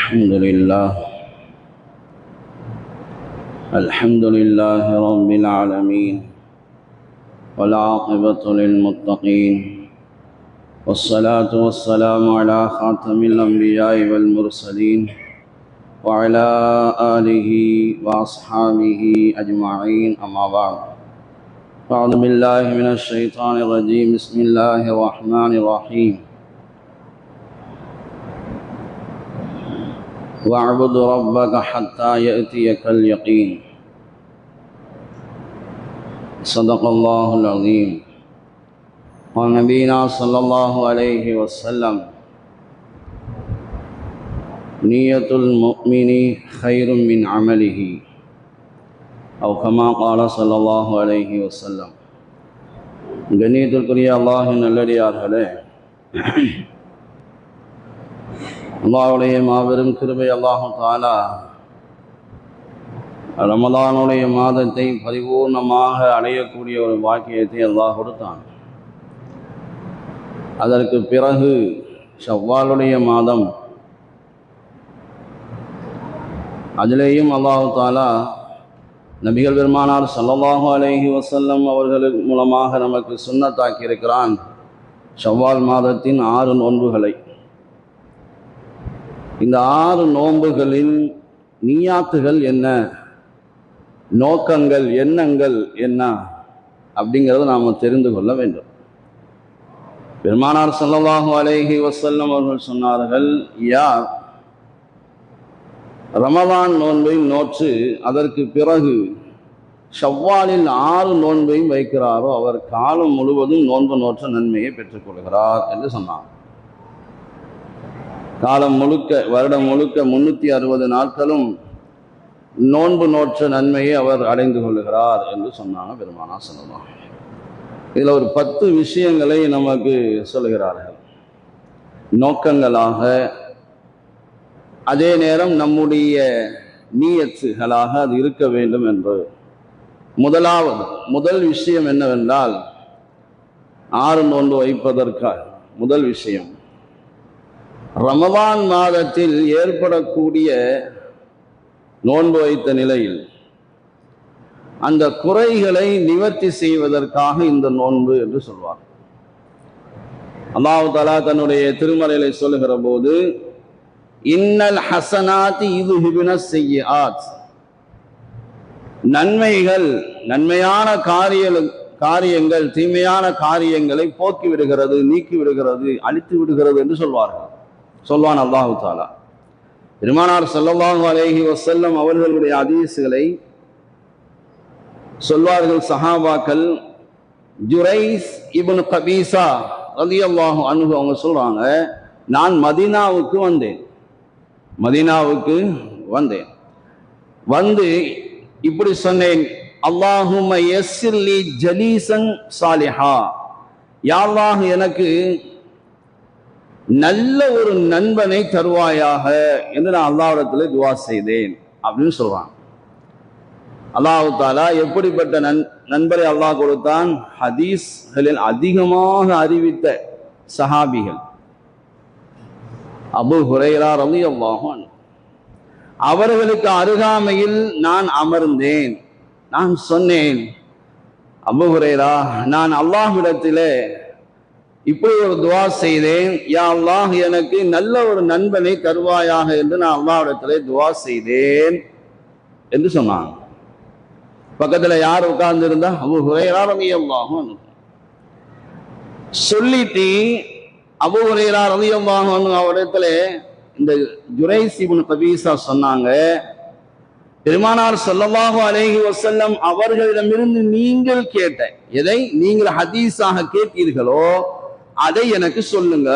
الحمد لله رب العالمين، والعاقبة للمتقين، والصلاة والسلام على خاتم الأنبياء والمرسلين وعلى آله وأصحابه أجمعين، أما بعد. أعوذ بالله من الشيطان الرجيم. بسم الله الرحمن الرحيم. واعبد ربك حتى يأتيك اليقين. صدق الله العظيم. ونبينا صلى الله عليه وسلم: نية المؤمن خير من عمله، أو كما قال صلى الله عليه وسلم. கண்ணியத்திற்குரிய அல்லாஹ்வின் நல்லடியார்களே, அல்லாஹ்வுடைய மாபெரும் கிருபை அல்லாஹ் தஆலா ரமலானுடைய மாதத்தை பரிபூர்ணமாக அடையக்கூடிய ஒரு பாக்கியத்தை அல்லாஹ் கொடுத்தான். அதற்கு பிறகு ஷவ்வாலுடைய மாதம், அதிலேயும் அல்லாஹ் தஆலா நபிகள் பெருமானார் ஸல்லல்லாஹு அலைஹி வஸல்லம் அவர்கள் மூலமாக நமக்கு சுன்னத்தாக்கி இருக்கிறான் ஷவ்வால் மாதத்தின் 6 நோன்புகளை. இந்த 6 நோன்புகளின் நியாத்துகள் என்ன, நோக்கங்கள், எண்ணங்கள் என்ன அப்படிங்கிறத நாம் தெரிந்து கொள்ள வேண்டும். பெருமானார் ஸல்லல்லாஹு அலைஹி வஸல்லம் அவர்கள் சொன்னார்கள், யார் ரமலான் நோன்பை நோற்று அதற்கு பிறகு ஷவ்வாலில் 6 நோன்பையும் வைக்கிறாரோ அவர் காலம் முழுவதும் நோன்பு நோற்ற நன்மையை பெற்றுக்கொள்கிறார் என்று சொன்னார். காலம் முழுக்க, வருடம் முழுக்க 360 நாட்களும் நோன்பு நோற்ற நன்மையை அவர் அடைந்து கொள்கிறார் என்று சொன்னாங்க பெருமானார் ஸல்லல்லாஹு அலைஹி வஸல்லம். இதில் ஒரு 10 விஷயங்களை நமக்கு சொல்கிறார்கள், நோக்கங்களாக, அதே நேரம் நம்முடைய நியத்துகளாக அது இருக்க வேண்டும் என்று. முதல் விஷயம் என்னவென்றால், 6 நோன்பு வைப்பதற்காக முதல் விஷயம், ரமலான் மாதத்தில் ஏற்படக்கூடிய நோன்பு வைத்த நிலையில் அந்த குறைகளை நிவர்த்தி செய்வதற்காக இந்த நோன்பு என்று சொல்வார். அல்லாஹ் தஆலா தன்னுடைய திருமறையிலே சொல்லுகிற போது, இன்னல் ஹஸனாத்தி யுத்ஹிபுன ஸய்யிஆத், நன்மைகள், நன்மையான காரியங்கள் தீமையான காரியங்களை போக்கி விடுகிறது, நீக்கி விடுகிறது, அழித்து விடுகிறது என்று சொல்வான் அல்லாஹ் தஆலா. பெருமானார் ஸல்லல்லாஹு அலைஹி வஸல்லம் அவர்களுடைய ஹதீஸ்களை சொல்வார்கள் சஹாபாக்கள். ஜுரைஸ் இப்னு கபீஸா ரலியல்லாஹு அன்ஹு அவங்க சொல்றாங்க, நான் மதீனாவுக்கு வந்தேன், வந்து இப்படி சொன்னேன், அல்லாஹும்ம யஸ்ஸிர் லி ஜலீஸன் சாலிஹா, யா அல்லாஹ் எனக்கு நல்ல ஒரு நண்பனை தருவாயாக என்று நான் அல்லாஹ்விடத்தில் துஆ செய்தேன் அப்படின்னு சொல்றான். அல்லாஹ் தஆலா எப்படிப்பட்ட நண்பரை அல்லாஹ் கொடுத்தான்? ஹதீஸ்களில் அதிகமாக அறிவித்த சஹாபிகள். அபூ ஹுரைரா ரலியல்லாஹு அன்ஹு அவர்களுக்கு அருகாமையில் நான் அமர்ந்தேன். நான் சொன்னேன், அபூ ஹுரைரா, நான் அல்லாஹ்விடத்திலே இப்படி ஒரு துஆ செய்தேன், யா அல்லாஹ் எனக்கு நல்ல ஒரு நண்பனை தருவாயாக என்று நான் அல்லாஹ்விடத்திலே துஆ செய்தேன் என்று சொன்னாங்க. பக்கத்துல யார் உட்கார்ந்து இருந்தா? அபூ ஹுரைரா ரலியல்லாஹு அன்ஹு. சொல்லிட்டு அபூ ஹுரைரா ரலியல்லாஹு அன்ஹு அவரிடத்துல இந்த ஜுரைஸ் இப்னு கபீஸா சொன்னாங்க, பெருமானார் ஸல்லல்லாஹு அலைஹி வஸல்லம் அவர்களிடமிருந்து நீங்கள் கேட்ட எதை நீங்கள் ஹதீஸாக கேட்டீர்களோ அதை எனக்கு சொல்லுங்க,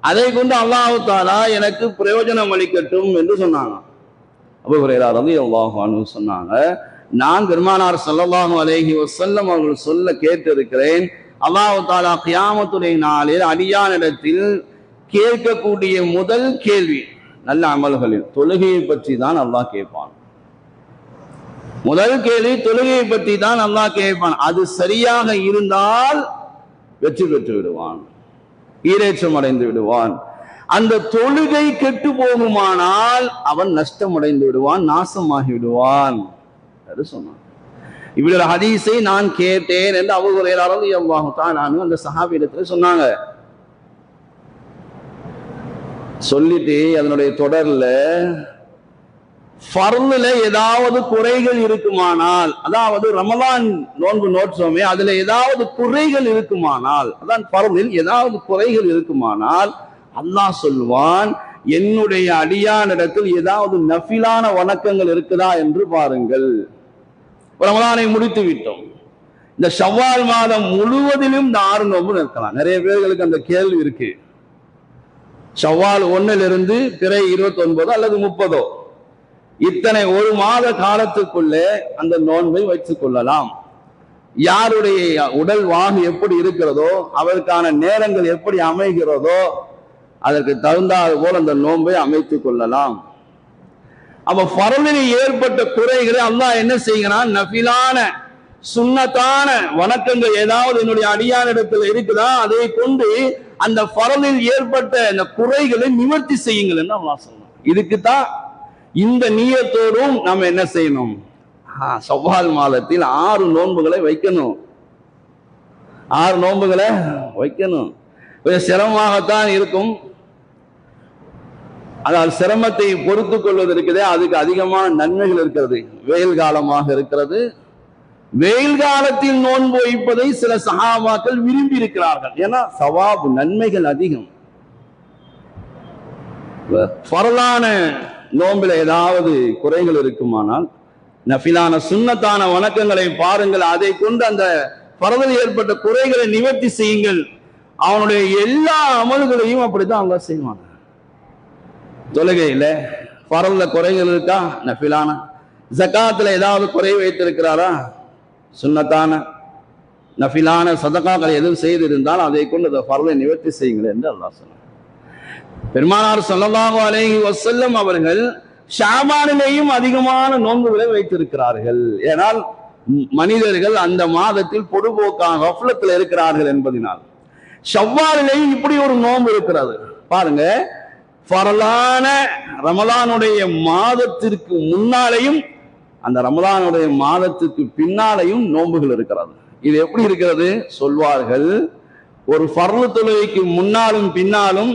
அதை கொண்டு அல்லாஹ் தஆலா எனக்கு பிரயோஜனம் அளிக்கட்டும் என்று சொன்னாங்க. அபூ ஹுரைரா ரலியல்லாஹு அன்ஹு சொன்னாங்க, நான் பெருமானார் ஸல்லல்லாஹு அலைஹி வஸல்லம் அவர்கள் சொல்ல கேட்டிருக்கிறேன், அல்லாஹ் தஆலா கியாமத்துடைய நாளில் அடியானிடத்தில் கேட்கக்கூடிய முதல் கேள்வி நல்ல அமல்களில் தொழுகையை பற்றி தான் அல்லாஹ் கேட்பான். முதல் கேள்வி தொழுகையை பற்றி தான் அல்லாஹ் கேட்பான். அது சரியாக இருந்தால் வெற்றி பெற்று விடுவான், ஈரேற்றம் அடைந்து விடுவான். அந்த தொழுகை கெட்டு போகுமானால் அவன் நஷ்டமடைந்து விடுவான், நாசமாகி விடுவான் என்று சொன்னான். இவ்வளவு ஹதீஸை நான் கேட்டேன் என்று அபூ ஹுரைரா ரலியல்லாஹு தஆலா அன்ஹு அந்த சஹாபியிடத்துல சொன்னாங்க. சொல்லிட்டு அதனுடைய தொடர்ல ஃபர்லுல ஏதாவது குறைகள் இருக்குமானால், அதாவது ரமலான் நோன்பு நோற்றோமே அதுல ஏதாவது குறைகள் இருக்குமானால், அதான் ஃபர்லில் ஏதாவது குறைகள் இருக்குமானால் அல்லாஹ் சொல்வான், என்னுடைய அடியானிடத்தில் ஏதாவது நஃபிலான வணக்கங்கள் இருக்குதா என்று பாருங்கள். ரமலானை முடித்து விட்டோம், இந்த ஷவ்வால் மாதம் முழுவதிலும் இந்த 6 நோன்பு நிற்கலாம். நிறைய பேர்களுக்கு அந்த கேள்வி இருக்கு. ஷவ்வால் 1 பிறை 29 அல்லது 30 இத்தனை ஒரு மாத காலத்துக்குள்ளே அந்த நோன்பை வைத்துக் கொள்ளலாம். யாருடைய உடல் வாகு எப்படி இருக்கிறதோ, அவருக்கான நேரங்கள் எப்படி அமைகிறதோ அதற்கு தகுந்தாது போல் அந்த நோன்பை அமைத்துக் கொள்ளலாம். அப்ப ஃபர்லில் ஏற்பட்ட குறைகளை அல்லாஹ் என்ன செய்கிறான், நஃபிலான சுன்னத்தான வணக்கங்கள் ஏதாவது என்னுடைய அடியானிடத்தில் இருக்குதா, அதை கொண்டு அந்த ஃபர்லில் ஏற்பட்ட அந்த குறைகளை நிவர்த்தி செய்யுங்கள் என்று அல்லாஹ் சொன்னான். இதுக்குத்தான் இந்த நியத்தோடும் நம்ம என்ன செய்யணும், ஷவ்வால் மாதத்தில் 6 நோன்புகளை வைக்கணும். 6 நோன்புகளை வைக்கணும். கொஞ்சம் சிரமமாகத்தான் இருக்கும். அதாவது சிரமத்தை பொறுத்து கொள்வது இருக்குதே, அதுக்கு அதிகமான நன்மைகள் இருக்கிறது. வெயில் காலமாக இருக்கிறது, வெயில் காலத்தில் நோன்பு வைப்பதை சில சஹாபாக்கள் விரும்பி இருக்கிறார்கள். ஏன்னா சவாப் நன்மைகள் அதிகம். ஃபர்லான நோம்பில் ஏதாவது குறைகள் இருக்குமானால் நஃபிலான சுன்னத்தான வணக்கங்களை பாருங்கள், அதை கொண்டு அந்த ஃபர்லில் ஏற்பட்ட குறைகளை நிவர்த்தி செய்யுங்கள். அவனுடைய எல்லா அமல்களையும் அப்படித்தான் அல்லாஹ் செய்வாங்க. தொழுகையில ஃபர்ல்ல குறைகள் இருக்கா, நஃபிலான. ஜகாத்துல ஏதாவது குறை வைத்திருக்கிறாரா, சுன்னத்தான நஃபிலான சதகாக்களை எதுவும் செய்திருந்தால் அதை கொண்டு அந்த ஃபர்லை நிவர்த்தி செய்யுங்கள் என்று அல்லாஹ் சொன்னார். பெருமானார் ஸல்லல்லாஹு அலைஹி வஸல்லம் அவர்கள் ஷாபானிலேயும் அதிகமான நோன்புகளை வைத்திருக்கிறார்கள். ஏனால் மனிதர்கள் அந்த மாதத்தில் பொதுபோக்காக கஃப்லத்தில் இருக்கிறார்கள் என்பதனால். ஷவ்வாலிலேயும் இப்படி ஒரு நோன்பு இருக்கிறது பாருங்க. ஃபர்லான ரமலானுடைய மாதத்திற்கு முன்னாலேயும் அந்த ரமலானுடைய மாதத்துக்கு பின்னாலேயும் நோன்புகள் இருக்கிறது. இது எப்படி இருக்கிறது சொல்வார்கள், ஒரு ஃபர்லு தொழுகைக்கு முன்னாலும் பின்னாலும்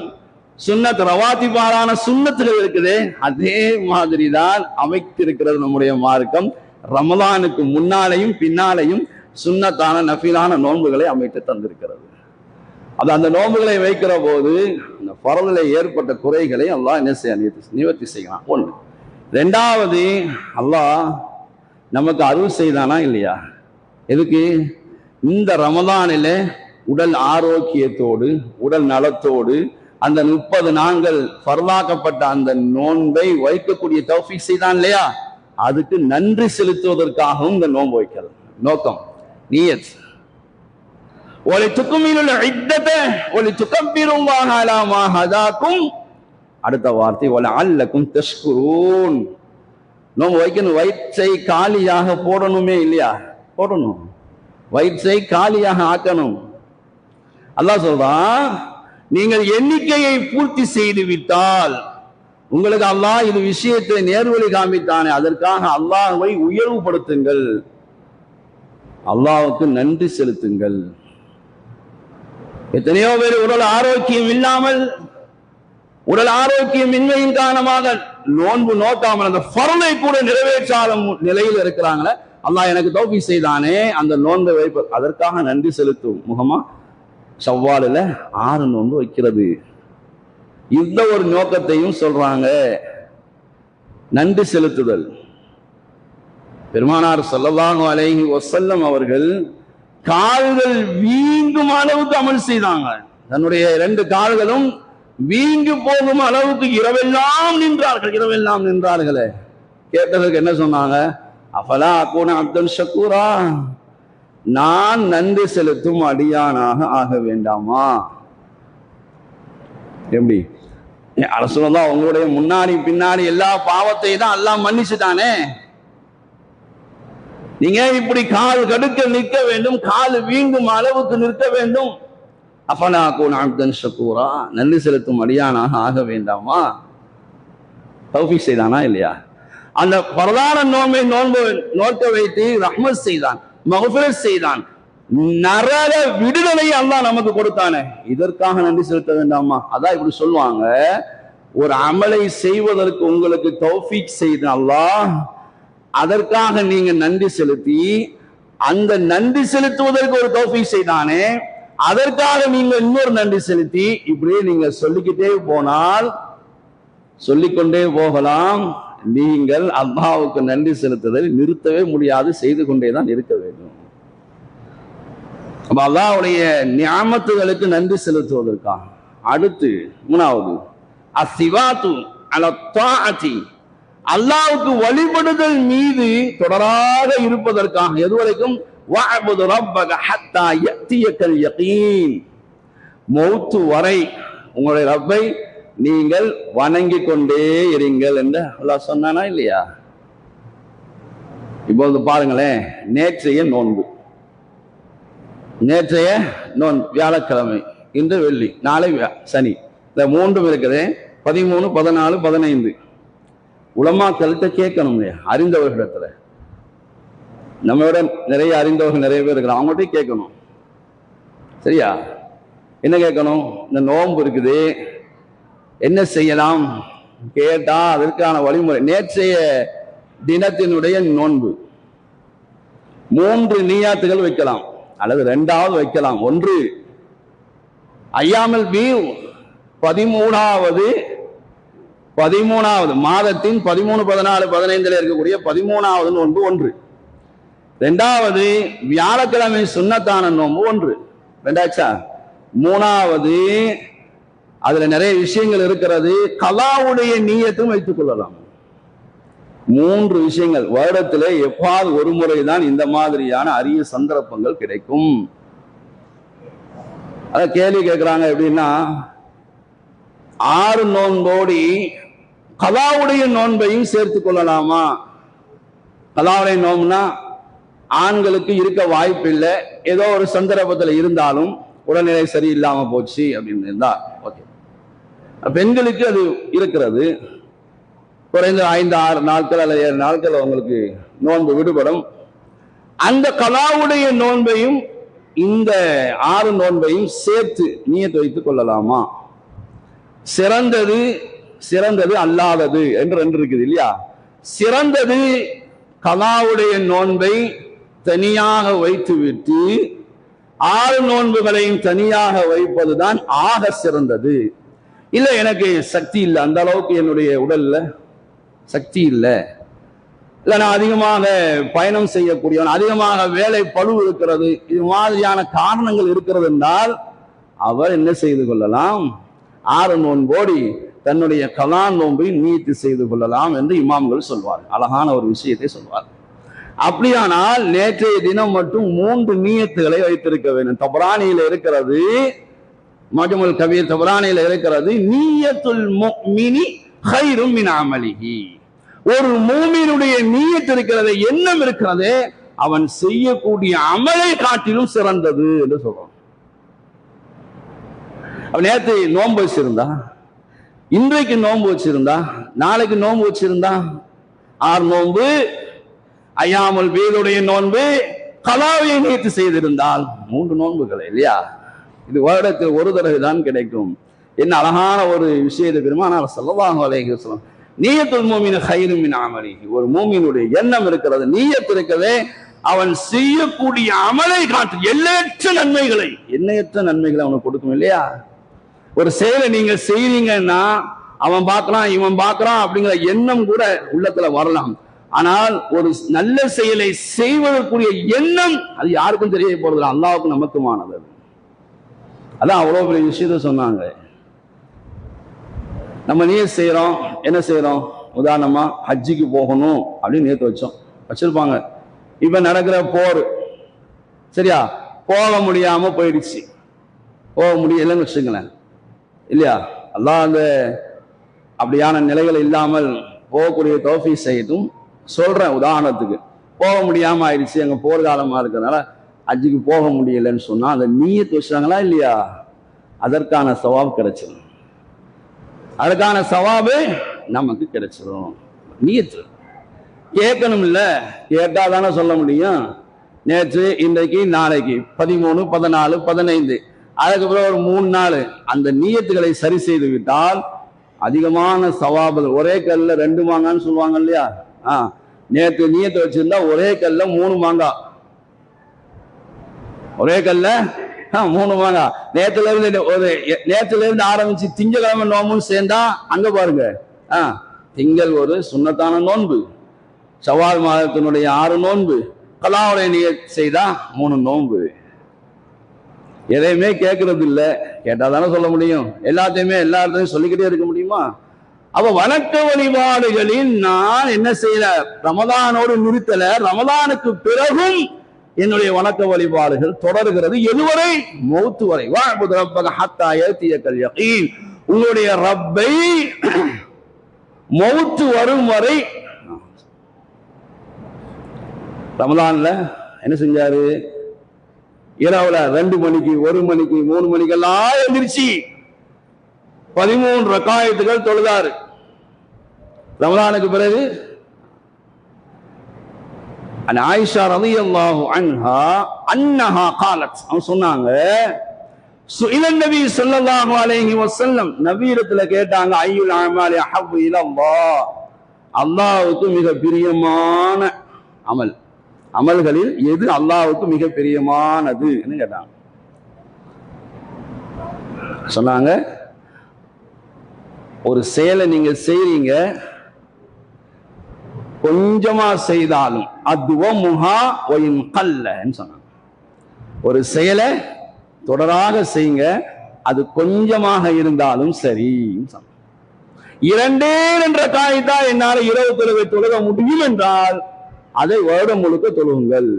சுன்னத் ரவாத்திபாலான சுன்னத்துகள் இருக்குது, அதே மாதிரி தான் அமைத்திருக்கிறது நம்முடைய மார்க்கம். ரமலானுக்கு முன்னாலையும் பின்னாலையும் சுன்னத்தான நஃபிலான நோன்புகளை அமைத்து தந்திருக்கிறது. அது அந்த நோன்புகளை வைக்கிற போது அந்த ஃபர்லில் ஏற்பட்ட குறைகளை அல்லாஹ் என்ன செய்ய நிவர்த்தி செய்யலாம். 1. 2வது, அல்லாஹ் நமக்கு அருள் செய்தானா இல்லையா? எதுக்கு? இந்த ரமலானில உடல் ஆரோக்கியத்தோடு உடல் நலத்தோடு அந்த 30 நாட்கள் ஃபர்லாக்கப்பட்ட அந்த நோன்பை வைக்கக்கூடிய தௌஃபீக் செய்தான் இல்லையா? அதுக்கு நன்றி செலுத்துவதற்காகவும் இந்த நோன்பு வைக்கிறது நோக்கம், நியத். அடுத்த வார்த்தை வலஅல்லகும் தஷ்குரூன். நோன்பு வைக்கணும், வயிற்றை காலியாக போடணுமே இல்லையா? போடணும், வயிற்றை காலியாக ஆக்கணும். அல்லாஹ் சொல்றான், நீங்கள் எண்ணிக்கையை பூர்த்தி செய்து விட்டால் உங்களுக்கு அல்லாஹ் இது விஷயத்தை நேர்வழி காமித்தானே, அதற்காக அல்லாஹ்வை உயர்வுபடுத்துங்கள், அல்லாஹ்வுக்கு நன்றி செலுத்துங்கள். எத்தனையோ பேர் உடல் ஆரோக்கியம் இல்லாமல், உடல் ஆரோக்கியம் இன்மையின் காரணமாக நோன்பு நோக்காமல் அந்த ஃபர்லை கூட நிறைவேற்றாத நிலையில் இருக்கிறாங்களே, அல்லாஹ் எனக்கு தௌஃபீக் செய்தானே அந்த நோன்பை வைப்பது, அதற்காக நன்றி செலுத்தும் முகமா ஷவ்வாலில் 6 நோன்பு வைக்கிறது. இந்த ஒரு நோக்கத்தையும் சொல்றாங்க, நன்றி செலுத்துதல். பெருமானார் ஸல்லல்லாஹு அலைஹி வஸல்லம் அவர்கள் கால்கள் வீங்கும் அளவுக்கு அமல் செய்தாங்க. தன்னுடைய 2 கால்களும் வீங்கி போகும் அளவுக்கு இரவெல்லாம் நின்றார்களே. கேட்டதற்கு என்ன சொன்னாங்க? அஃபலா அகூன அப்தன் ஷக்கூரா, நான் நன்றி செலுத்தும் அடியானாக ஆக வேண்டாமா? எப்படி அரசுதான் உங்களுடைய முன்னாடி பின்னாடி எல்லா பாவத்தை தான் அல்லாஹ் மன்னிச்சுட்டானே, நீங்க இப்படி கால் கடுக்க நிற்க வேண்டும், கால் வீங்கும் அளவுக்கு நிற்க வேண்டும், அஃபலா அகூன அப்தன் ஷக்கூரா, நன்றி செலுத்தும் அடியானாக ஆக வேண்டாமா? தௌஃபீக் செய்தானா இல்லையா? அந்த பரதான நோன்பை நோக்க வைத்து ரஹ்மத் செய்தான், மக்ஃபிரத் செய்தான், நரக விடுதலை அல்லாஹ் நமக்கு கொடுத்தானே, இதற்காக நன்றி செலுத்த வேண்டாமா? அதான் இப்படி சொல்லுவாங்க, ஒரு அமலை செய்வதற்கு உங்களுக்கு தௌஃபீக் செய்த அல்லாஹ், அதற்காக நீங்க நன்றி செலுத்தி, அந்த நன்றி செலுத்துவதற்கு ஒரு தௌஃபீக் செய்தானே, அதற்காக நீங்க இன்னொரு நன்றி செலுத்தி, இப்படியே நீங்க சொல்லிக்கிட்டே போனால் சொல்லிக்கொண்டே போகலாம். நீங்கள் அல்லாஹ்வுக்கு நன்றி செலுத்துவதை நிறுத்தவே முடியாது, செய்து கொண்டேதான் இருக்க வேண்டும். அப்ப அல்லாஹ்வுடைய நியாமத்துகளுக்கு நன்றி செலுத்துவதற்காக. அடுத்து மூணாவது அஸ்ஸிவாத்து அலா தாஅத்தி, அல்லாஹ்வுக்கு வழிபடுதல் மீது தொடராக இருப்பதற்காக. எதுவரைக்கும்? வஅபுது ரப்பக ஹத்தா யஅதியக்கல் யகீன், மௌத் வரை உங்களுடைய ரப்பை நீங்கள் வணங்கி கொண்டே இருங்கள் என்று அல்லாஹ் சொன்னானா இல்லையா? இப்போது பாருங்களேன், நேற்றைய நோன்பு, நேற்றைய நோன்பு வியாழக்கிழமை, இன்று வெள்ளி, நாளை சனி, இந்த மூன்றும் இருக்குது. 13, 14, 15 உலமாக்கள்கிட்ட கேட்கணும் இல்லையா? அறிந்தவர்களிடத்துல, நம்மளோட நிறைய அறிந்தவர்கள் நிறைய பேர் இருக்கிறாங்க, அவங்கள்ட்ட கேட்கணும். சரியா? என்ன கேட்கணும்? இந்த நோன்பு இருக்குது, என்ன செய்யலாம் கேட்டா அதற்கான வழிமுறை. நேற்றைய தினத்தினுடைய நோன்பு 3 நியாத்துகள் வைக்கலாம், அல்லது 2வது வைக்கலாம். ஒன்று ஐயாமல் பீவ், 13வது மாதத்தின் 13, 14, 15 இருக்கக்கூடிய 13வது நோன்பு ஒன்று. 2வது வியாழக்கிழமை சுன்னத்தான நோன்பு ஒன்று. 2ஆச்சா? 3வது அதுல நிறைய விஷயங்கள் இருக்கிறது, கலாவுடைய நீயத்தும் வைத்துக் கொள்ளலாம். 3 விஷயங்கள். வருடத்திலே எப்பாவது ஒரு முறைதான் இந்த மாதிரியான அரிய சந்தர்ப்பங்கள் கிடைக்கும். அத கேள்வி கேட்கிறாங்க, எப்படின்னா 6 நோன்போடி கலாவுடைய நோன்பையும் சேர்த்துக் கொள்ளலாமா? கலாவுடைய நோன்புனா ஆண்களுக்கு இருக்க வாய்ப்பு இல்லை, ஏதோ ஒரு சந்தர்ப்பத்தில் இருந்தாலும் உடல்நிலை சரியில்லாம போச்சு அப்படின்னு இருந்தா ஓகே. பெண்களுக்கு அது இருக்கிறது, குறைந்த 5, 6 நாட்கள் அல்லது 7 நாட்கள் அவங்களுக்கு நோன்பு விடுபடும். அந்த கலாவுடைய நோன்பையும் இந்த 6 நோன்பையும் சேர்த்து நியத் வைத்துக் கொள்ளலாமா? சிறந்தது அல்லாதது என்று 2 இருக்குது இல்லையா? சிறந்தது கலாவுடைய நோன்பை தனியாக வைத்துவிட்டு 6 நோன்புகளையும் தனியாக வைப்பதுதான் ஆக சிறந்தது. இல்ல, எனக்கு சக்தி இல்லை, அந்த அளவுக்கு என்னுடைய உடல்ல சக்தி இல்லை, இல்ல நான் அதிகமாக பயணம் செய்யக்கூடியவன், அதிகமாக வேலை பளு இருக்கிறது, இது மாதிரியான காரணங்கள் இருக்கிறது என்றால் அவர் என்ன செய்து கொள்ளலாம்? 6 நோன்போடி தன்னுடைய கலா நோன்பை நீத்து செய்து கொள்ளலாம் என்று இமாம்கள் சொல்வார். அழகான ஒரு விஷயத்தை சொல்வார். அப்படியானால் நேற்றைய தினம் மட்டும் 3 நீயத்துகளை வைத்திருக்க வேண்டும். தபரானியில இருக்கிறது, மஜ்முல் கபீர் தபரானியில இருக்கிறது, நீயத்துல் முஃமினி கைரும் மின் அமலிஹி. ஒரு மூமினுடைய நீயத் இருக்கிறது, எண்ணம் இருக்கிறது, அவன் செய்யக்கூடிய அமலை காட்டிலும் சிறந்தது என்று சொல்றான். அவன் நேற்று நோன்பு வச்சிருந்தா, இன்றைக்கு நோன்பு வச்சிருந்தா, நாளைக்கு நோன்பு வச்சிருந்தா, 6 நோன்பு, ஐயாமுல் பீதுடைய நோன்பு, கலாவை நீத்து செய்திருந்தால் 3 நோன்புகள் இல்லையா? இது வருடத்தில் ஒரு தடவை தான் கிடைக்கும். என்ன அழகான ஒரு விஷயத்தை பெருமானார் ஸல்லல்லாஹு அலைஹி வஸல்லம், நியத்துல் முஃமின் கைரும் மின் அமலிஹி. ஒரு மூமினுடைய எண்ணம் இருக்கிறது, நீயத் இருக்கிறதே, அவன் செய்யக்கூடிய அமலை காட்டு எண்ணற்ற நன்மைகளை அவனுக்கு கொடுக்கும் இல்லையா? ஒரு செயலை நீங்க செய்றீங்கன்னா அவன் பார்க்கலாம், இவன் பார்க்கிறான் அப்படிங்கிற எண்ணம் கூட உள்ளத்துல வரலாம். ஆனால் ஒரு நல்ல செயலை செய்வதற்குரிய எண்ணம் அது யாருக்கும் தெரிய போறதில்லை, அல்லாஹ்வுக்கு நமக்குமானது. அதான் அவ்வளவு பெரிய விஷயத்த சொன்னாங்க. நம்ம நியத் செய்யறோம், என்ன செய்யறோம்? உதாரணமா ஹஜ்ஜிக்கு போகணும் அப்படின்னு நியத் வச்சிருப்பாங்க. இப்ப நடக்கிற போர், சரியா, போக முடியாம போயிடுச்சு, போக முடியலன்னு வச்சுங்களேன் இல்லையா? அல்லாஹ் அந்த அப்படியான நிலைகள் இல்லாமல் போகக்கூடிய தௌஃபீக் செய்யட்டும். சொல்றேன், உதாரணத்துக்கு போக முடியாம ஆயிடுச்சு, அங்க போர்க்காலமா இருக்கிறதுனால ஹஜ்ஜுக்கு போக முடியலன்னு சொன்னா அந்த நீயத் வச்சாங்களா இல்லையா? அதற்கான சவாப் கிடைச்சிடும். அதுக்கான சவாபு நமக்கு கிடைச்சிடும். நியத்து கேட்கணும், இல்ல கேட்டாதானே சொல்ல முடியும். நேற்று, இன்றைக்கு, நாளைக்கு 13, 14, 15, அதுக்கப்புறம் ஒரு 3 நாள் அந்த நியத்துகளை சரி செய்து விட்டால் அதிகமான சவாபுகள். ஒரே கல்ல 2 மாங்கான்னு சொல்லுவாங்க இல்லையா? நேற்று நியத்தை வச்சிருந்தா ஒரே கல்ல 3 மாங்காய், ஒரே கல்ல 3 மாங்காய். நேற்றுல இருந்து ஆரம்பிச்சு திங்கக்கிழமை நோம்புன்னு சேர்ந்தா அங்க பாருங்க, திங்கள் ஒரு சுன்னத்தான நோன்பு, ஷவ்வால் மாதத்தினுடைய 6 நோன்பு, கலாவுடைய நியத் செய்தா 3 நோன்பு. எதையுமே கேட்கறது இல்லை. கேட்டாதானே சொல்ல முடியும். எல்லாத்தையுமே எல்லாத்தையும் சொல்லிக்கிட்டே இருக்க முடியுமா? அப்ப வணக்க வழிபாடுகளில் நான் என்ன செய்யல, ரமதானோடு நிறுத்தல, ரமதானுக்கு பிறகும் என்னுடைய வணக்க வழிபாடுகள் தொடர்கிறது. எதுவரை? மௌத்து வரை. வஅபுது ரப்பக ஹத்தா யஅதியகல் யகீன். உங்களுடைய ரப்பை மௌத்து வரும் வரை. ரமதான்ல என்ன செஞ்சாரு? இரவுல 2 மணிக்கு, 1 மணிக்கு, 3 மணிக்கெல்லாம் எந்திரிச்சு 13 ரக்காயத்துகள் தொழுதாரு. ரமதானுக்கு பிறகு ஆயிஷா ரலியல்லாஹு அன்ஹா அன்னஹா காலத், அவங்க சொன்னாங்க, சுஇலன் நபி ஸல்லல்லாஹு அலைஹி வஸல்லம், நபியிடத்துல கேட்டாங்க, அய்யுல் அமாலி அஹப்பு இலல்லாஹ், அல்லாஹ்வுக்கு மிக பிரியமான அமல், அமல்களில் எது அல்லாஹ்வுக்கு மிக பிரியமானது என்று கேட்டாங்க. சொன்னாங்க, ஒரு செயலை நீங்க செய்றீங்க, கொஞ்சமா செய்தாலும் அத்வமுஹா வஇன் கல்லன்னு சொன்னாங்க. ஒரு செயலை தொடராக செய்யுங்க, அது கொஞ்சமாக இருந்தாலும் சரி. 2 காய்தா என்னால இரவு தொழுகை தொழுக முடியும் என்றால் அதை வருடம் முழுக்க தொழுகுங்கள்.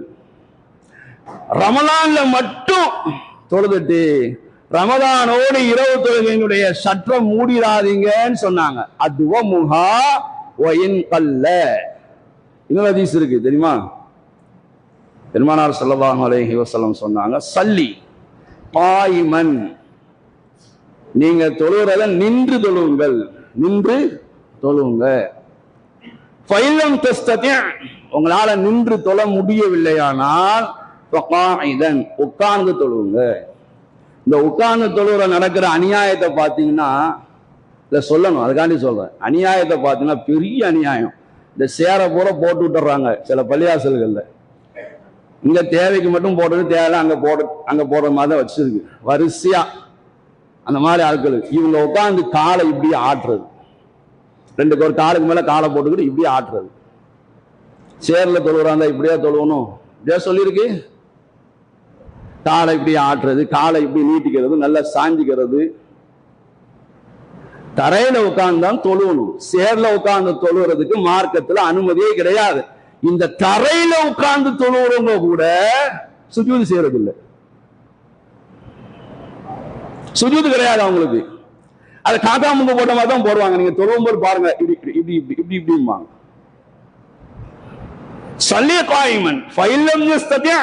ரமலான்ல மட்டும் தொழுதுட்டு ரமதானோடு இரவு தொழுகையினுடைய சற்றம் மூடிடாதீங்கன்னு சொன்னாங்க. அத்வமுஹா வஇன் கல்ல. இன்னொரு ஹதீஸ் இருக்கு தெரியுமா? பெருமானார் ஸல்லல்லாஹு அலைஹி வஸல்லம் சொன்னாங்க, சல்லி காயிமன், நீங்க தொழுகிறத நின்று தொழுவுங்கள், நின்று தொழுவுங்க. ஃபைலம் தஸ்ததி, உங்களால நின்று தொழ முடியவில்லையானால் ஃபகாயிதன், உட்கார்ந்து தொழுவுங்க. இந்த உட்கார்ந்து தொழுகிற நடக்கிற அநியாயத்தை பார்த்தீங்கன்னா, இதை சொல்லணும், அதுக்காண்டி சொல்றேன். அநியாயத்தை பார்த்தீங்கன்னா பெரிய அநியாயம். இந்த சேரை பூரா போட்டு விட்டுறாங்க சில பள்ளியாசல்கள்ல. இங்க தேவைக்கு மட்டும் போட்டது, தேவை அங்க போடுற மாதிரி தான் வச்சிருக்கு வரிசையா. அந்த மாதிரி ஆட்கள் இவங்க உட்காந்து காலை இப்படி ஆட்டுறது, 2 காலுக்கு மேல காலை போட்டுக்கிட்டு இப்படி ஆட்டுறது. சேர்ல தொழுகிறாங்க, இப்படியா தொழுவணும், இப்படியா சொல்லியிருக்கு. காலை இப்படி ஆட்டுறது, காலை இப்படி நீட்டிக்கிறது, நல்லா சாஞ்சிக்கிறது. தரையில உட்கார்ந்தான் தொழுவணும். சேர்ல உட்கார்ந்து தொழுகிறதுக்கு மார்க்கத்துல அனுமதியே கிடையாது. இந்த தரையில உட்கார்ந்து தொழுகிறவங்க கூட சுஜூது செய்யறது இல்லை, சுஜூது கிடையாது அவங்களுக்கு. அது காக்கா முங்க போட்ட மாதிரி தான் போடுவாங்க. நீங்க தொழுவும் போது பாருங்க, இப்படி இப்படி இப்படி இப்படிம்பாங்க. சல்லி காயிமன் ஃபைலம் யஸ்ததி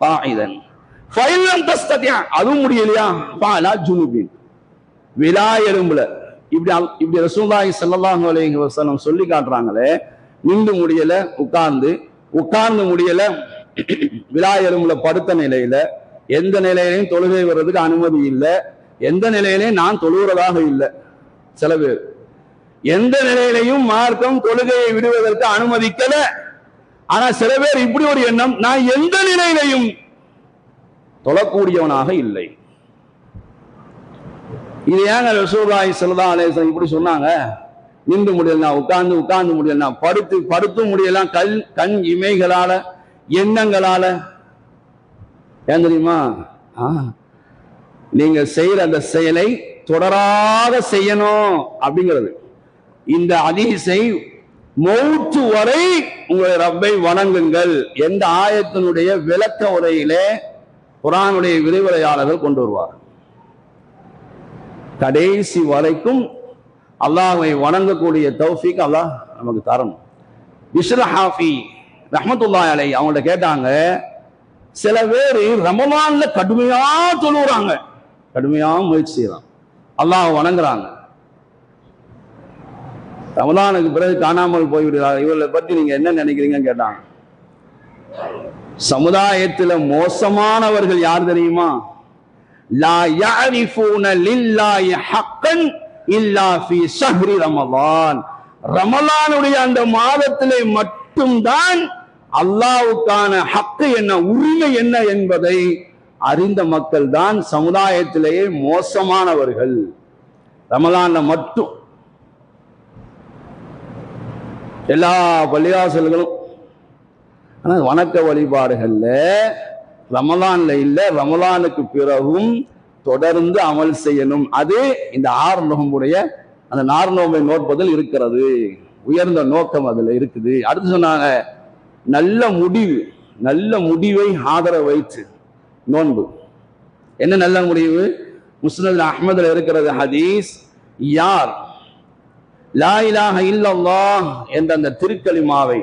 காயிதன் ஃபைலம் தஸ்ததி, அதுவும் முடியலையா பாலா ஜுனுபின், விலா எறும்புல இப்படி ரசூலுல்லாஹி ஸல்லல்லாஹு அலைஹி வஸல்லம் சொல்லி காட்டுறாங்களே. நின்று முடியல, உட்கார்ந்து முடியல, விலா எறும்புல படுத்த நிலையில, எந்த நிலையிலையும் தொழுகை வர்றதுக்கு அனுமதி இல்லை, எந்த நிலையிலையும் நான் தொழுகிறதாக இல்லை. சில பேர் எந்த நிலையிலையும் மார்க்கம் தொழுகையை விடுவதற்கு அனுமதிக்கல. ஆனா சில பேர் இப்படி ஒரு எண்ணம், நான் எந்த நிலையிலையும் தொழக்கூடியவனாக இல்லை. இது ஏங்க ரசூலுல்லாஹி ஸல்லல்லாஹு அலைஹி வஸல்லம் இப்படி சொன்னாங்க? நின்று முடியலாம், உட்கார்ந்து முடியலாம், படுத்து முடியலாம், கண் இமைகளால, எண்ணங்களால. ஏன் தெரியுமா? நீங்க செய்யற அந்த செயலை தொடராக செய்யணும் அப்படிங்கிறது. இந்த ஹதீஸை மௌத்து வரை உங்களுடைய ரப்பை வணங்குங்கள் எந்த ஆயத்தினுடைய விளக்க உரையிலே குர்ஆனுடைய விரிவுரையாளர்கள் கொண்டு வருவார். கடைசி வரைக்கும் அல்லாஹ்வை வணங்கக்கூடிய தௌஃபீக் அல்லாஹ் நமக்கு தரணும். பிஷ்ர் ஹாஃபி ரஹ்மத்துல்லாஹி அலைஹி அவங்கள்ட்ட கேட்டாங்க, சில பேர் ரமலான்ல கடுமையா தொழுகிறாங்க, கடுமையாக முயற்சி செய்யலாம், அல்லாஹ் வணங்குறாங்க. ரமலானுக்கு பிறகு காணாமல் போய்விடுகிறார், இவர்களை பற்றி நீங்க என்ன நினைக்கிறீங்கன்னு கேட்டாங்க. சமுதாயத்தில் மோசமானவர்கள் யார் தெரியுமா? லா யஅரிஃபூன லில்லாஹி ஹக்கன் இல்லா ஃபீ ஷஹ்ரி ரமலான். ரமலானுடைய அந்த மாதத்திலே மட்டும்தான் அல்லாஹ்வுக்கான ஹக்கு என்ன, உரிமை என்ன என்பதை அறிந்த மக்கள் தான் சமுதாயத்திலேயே மோசமானவர்கள். ரமலான்ல மட்டும் எல்லா பள்ளிவாசல்களும், ஆனால் வணக்க வழிபாடுகள்ல ரமலான்ல இல்ல, ரமலானுக்கு பிறகும் தொடர்ந்து அமல் செய்யணும். அது இந்த 6 நோம்புடைய அந்த 4 நோம்பை நோட்பதில் இருக்கிறது, உயர்ந்த நோக்கம் அதுல இருக்குது. அடுத்து சொன்னாங்க, நல்ல முடிவை ஆதரவு வைத்து நோன்பு. என்ன நல்ல முடிவு? முஸ்னத் அஹ்மதுல இருக்கிறது ஹதீஸ், யார் லா இலாஹ இல்லல்லாஹ் என்ற அந்த திருக்கலிமாவை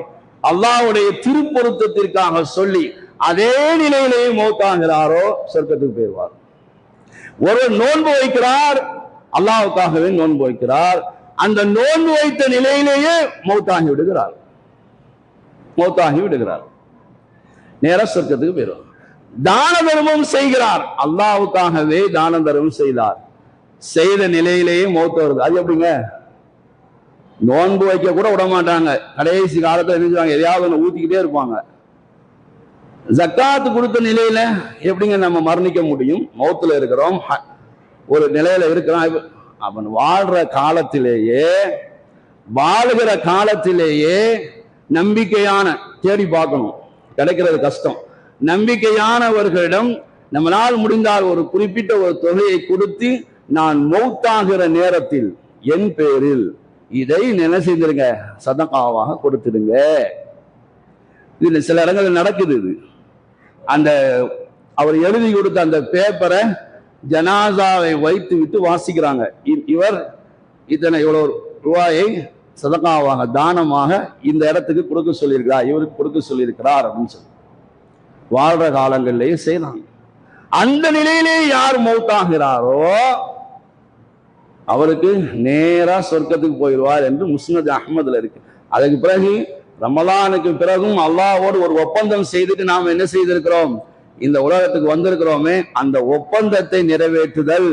அல்லாஹ்வுடைய திருப்பொருத்தத்திற்காக சொல்லி அதே நிலையிலேயே மௌத்தாகிறாரோ சொர்க்கத்துக்கு போயிடுவார். ஒருவர் நோன்பு வைக்கிறார், அல்லாஹ்வுக்காகவே நோன்பு வைக்கிறார், அந்த நோன்பு வைத்த நிலையிலேயே மௌத்தாகி விடுகிறார், நேர சொர்க்கத்துக்கு போயிடுவார். தான தர்மம் செய்கிறார், அல்லாஹ்வுக்காகவே தான தர்மம் செய்தார், செய்த நிலையிலேயே மௌத்து வருது. அது எப்படிங்க? நோன்பு வைக்க கூட விட மாட்டாங்க, கடைசி காலத்துல நினைச்சாங்க எதையாவது ஒன்று ஊத்திக்கிட்டே இருப்பாங்க. ஜக்காத்து கொடுத்த நிலையில எப்படிங்க நம்ம மரணிக்க முடியும்? மௌத்துல இருக்கிறோம், ஒரு நிலையில இருக்கிறோம். அவன் வாழ்கிற காலத்திலேயே நம்பிக்கையான, தேடி பார்க்கணும், கிடைக்கிறது கஷ்டம், நம்பிக்கையானவர்களிடம் நம்மளால் முடிந்தால் ஒரு குறிப்பிட்ட ஒரு தொகையை கொடுத்து, நான் மௌத்தாகிற நேரத்தில் என் பேரில் இதை என்ன செய்திருங்க, சதகாவாக கொடுத்துடுங்க. இதுல சில இடங்கள் நடக்குது. இது அந்த அவர் எழுதி கொடுத்த அந்த பேப்பரை ஜனாசாவை வைத்து விட்டு வாசிக்கிறாங்க, இவர் இவ்வளவு ரூபாயை சதகாவாக தானமாக இந்த இடத்துக்கு கொடுக்க சொல்லியிருக்கிறார், இவருக்கு கொடுக்க சொல்லியிருக்கிறார் அப்படின்னு சொல்லி வாழ்ற காலங்களிலேயே செய்தாங்க. அந்த நிலையிலே யார் மௌத்தாகிறாரோ அவருக்கு நேரா சொர்க்கத்துக்கு போயிடுவார் என்று முஸ்னத் அஹ்மதுல இருக்கு. அதுக்கு பிறகு ரமலானுக்கு பிறகும் அல்லாஹ்வோடு ஒரு ஒப்பந்தம் செய்துட்டு நாம் என்ன செய்திருக்கிறோம், இந்த உலகத்துக்கு வந்திருக்கிறோமே, அந்த ஒப்பந்தத்தை நிறைவேற்றுதல்.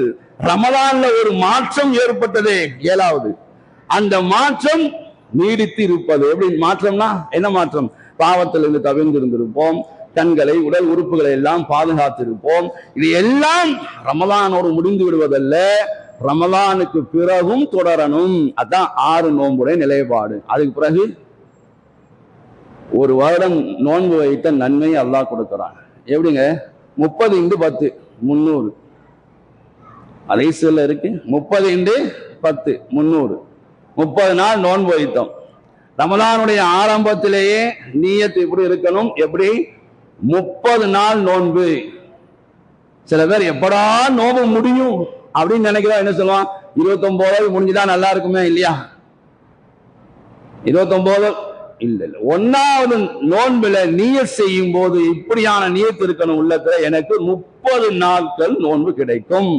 ரமலான்ல ஒரு மாற்றம் ஏற்பட்டதே, 7வது. அந்த மாற்றம் நீடித்து இருப்பது. எப்படி மாற்றம்னா என்ன மாற்றம்? பாவத்திலிருந்து தவிர்ந்திருந்திருப்போம், கண்களை, உடல் உறுப்புகளை எல்லாம் பாதுகாத்திருப்போம். இது எல்லாம் ரமலானோடு முடிந்து விடுவதல்ல, ரமலானுக்கு பிறகும் தொடரணும். அதான் 6 நோன்புடைய நிலைப்பாடு. அதுக்கு பிறகு ஒரு வருடம் நோன்பு வைத்த நன்மை அல்லாஹ் கொடுக்கிறான். எப்படிங்க? 30x10 300 அலைசுல இருக்கு. 30x10 300 30 நாள் நோன்பு வைத்தோம். ரமலானுடைய ஆரம்பத்திலேயே நீயத்து எப்படி இருக்கணும்? எப்படி? 30 நாள் நோன்பு. சில பேர் எப்படா நோன்பு முடியும் அப்படின்னு நினைக்கிறோம். என்ன சொல்லுவான்? 29 முடிஞ்சுதான் நல்லா இருக்குமே, இல்லையா? 29 இல்ல 1வது நோன்புல நியத் செய்யும் போது இப்படியான நியத் இருக்கணும் உள்ளத்துல, எனக்கு 30 நாட்கள் நோன்பு கிடைக்கும்.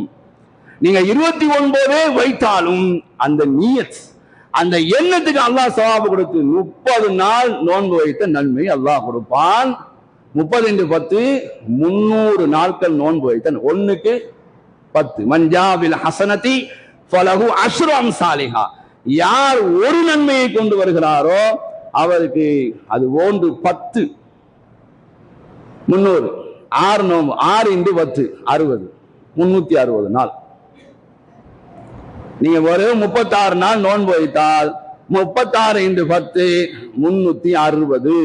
நீங்க 29 வைத்தாலும் அந்த நியத், அந்த எண்ணத்துக்கு அல்லாஹ் சவாபு கொடுத்து 30 நாள் நோன்பு வைத்த நன்மை அல்லாஹ் கொடுப்பான். 30x10 300 நாட்கள் நோன்பு வைத்த 1க்கு 10. மன்ஜாபில் ஹசனதி ஃபலஹு அஷ்ரு அம்சாலிஹா. யார் ஒரு நன்மையை கொண்டு வருகிறாரோ அவருக்கு அது போன்று 10 300 6 நோன்பு 6x10 60 360 நாள். நீங்க ஒரு 36 நாள் நோன்பு வைத்தால் 36x10 360.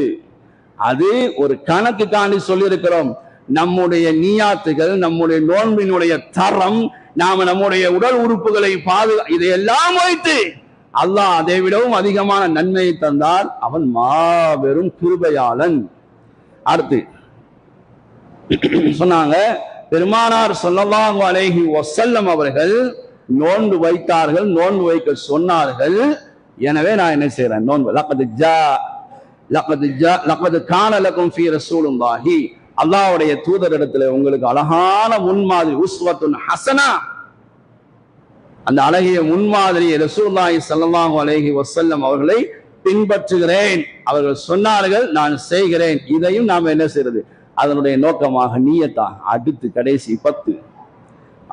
அது ஒரு கணக்கு காண்டி சொல்லி இருக்கிறோம். நம்முடைய நியாத்துகள், நம்முடைய நோன்பினுடைய தரம், நாம நம்முடைய உடல் உறுப்புகளை இதையெல்லாம் வைத்து அல்லாஹ் அதை விடவும் அதிகமான நன்மையை தந்தால் அவன் மாபெரும் கிருபையாளன். அடுத்து சொன்னாங்க, பெருமானார் ஸல்லல்லாஹு அலைஹி வஸல்லம் அவர்கள் நோன்பு வைத்தார்கள், நோன்பு வைக்க சொன்னார்கள். எனவே நான் என்ன செய்யறேன்? நோன்பு. லக்கது கான லக்கும் ஃபீ ரசூலுல்லாஹி அல்லாஹ்வுடைய தூதரிடத்துல உங்களுக்கு அழகான முன்மாதிரி உஸ்வத்துன் ஹசனா, அந்த அழகிய முன்மாதிரியை ரசூலுல்லாஹி ஸல்லல்லாஹு அலைஹி வஸல்லம் அவர்களை பின்பற்றுகிறேன். அவர்கள் சொன்னார்கள், நான் செய்கிறேன். இதையும் நாம் என்ன செய்யறது? அதனுடைய நோக்கமாக நியத்தாக. அடுத்து கடைசி 10,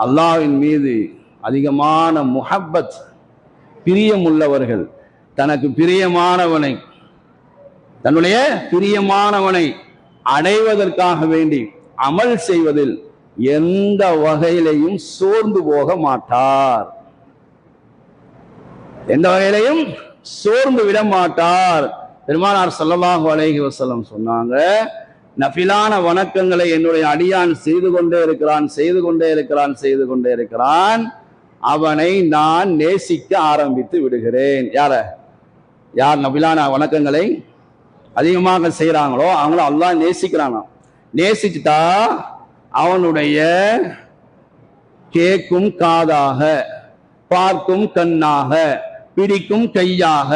அல்லாஹ்வின் மீது அதிகமான முஹப்பத், பிரியம் உள்ளவர்கள், தனக்கு பிரியமானவனை, தன்னுடைய பிரியமானவனை அடைவதற்காக வேண்டி அமல் செய்வதில் எந்த வகையிலையும் சோர்ந்து போக மாட்டார். எந்த வகையிலையும் சோர்ந்து விட மாட்டார். பெருமானார் ஸல்லல்லாஹு அலைஹி வஸல்லம் சொன்னாங்க, நஃபிலான வணக்கங்களை என்னுடைய அடியான் செய்து கொண்டே இருக்கிறான், அவனை நான் நேசிக்க ஆரம்பித்து விடுகிறேன். யார் நஃபிலான வணக்கங்களை அதிகமாக செய்யறாங்களோ அவங்கள அல்லாஹ் நேசிக்கிறாங்க. நேசிச்சுட்டா அவனுடைய கேட்கும் காதாக, பார்க்கும் கண்ணாக, பிடிக்கும் கையாக,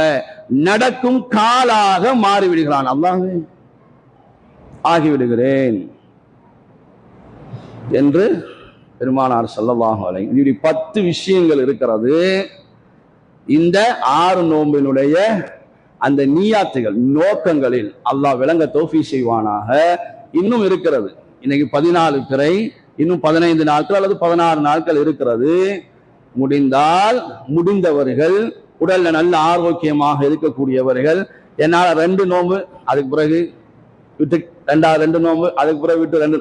நடக்கும் காலாக மாறிவிடுகிறான். அல்லாஹ் ஆகிவிடுகிறேன் என்று பெருமானார் ஸல்லல்லாஹு அலைஹி வஸல்லம். இப்படி 10 விஷயங்கள் இருக்கிறது. இந்த 6 நோம்பினுடைய அந்த நியாத்துகள், நோக்கங்களில் அல்லாஹ் விளங்க தௌஃபீக் செய்வானாக. இன்னும் இருக்கிறது. இன்னைக்கு 14 பிறை, இன்னும் 15 நாட்கள் அல்லது 16 நாட்கள் இருக்கிறது. முடிந்தவர்கள், உடல்ல நல்ல ஆரோக்கியமாக இருக்கக்கூடியவர்கள், என்னால் 2 நோம்பு அதுக்கு பிறகு விட்டு 2 நோம்பு அதுக்கு பிறகு விட்டு 2,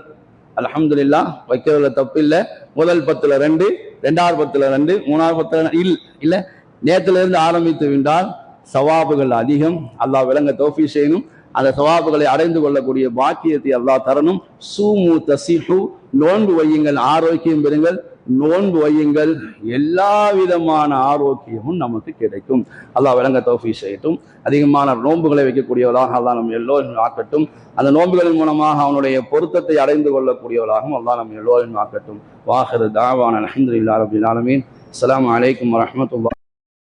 அல்ஹம்துலில்லாஹ், வைக்கிறதுல தப்பு இல்லை. முதல் 10ல் 2, 2வது 10ல் 2, 3வது 10ல் இல்ல, நேத்துல இருந்து ஆரம்பித்து விட்டால் சவாபுகள் அதிகம். அல்லாஹ் விளங்க தௌஃபீக் செய்யணும். அந்த சவாபுகளை அடைந்து கொள்ளக்கூடிய பாக்கியத்தை அல்லாஹ் தரணும். சூமு தஸீஹு, நோன்பு வையுங்கள், ஆரோக்கியம் பெறுங்கள். நோன்பு வையுங்கள், எல்லா விதமான ஆரோக்கியமும் நமக்கு கிடைக்கும். அல்லாஹ் விளங்க தௌஃபீக் செய்யட்டும். அதிகமான நோன்புகளை வைக்கக்கூடியவர்களாக அல்லாஹ் நம்ம எல்லோரும் ஆக்கட்டும். அந்த நோன்புகளின் மூலமாக அவனுடைய பொருத்தத்தை அடைந்து கொள்ளக்கூடியவர்களாகவும் அல்லாஹ் நம்ம எல்லோரும் ஆக்கட்டும். வாஹிரு தாவான அல்ஹம்துலில்லாஹி ரப்பில் ஆலமீன். அஸ்ஸலாமு அலைக்கும் வரஹ்மத்துல்லாஹி.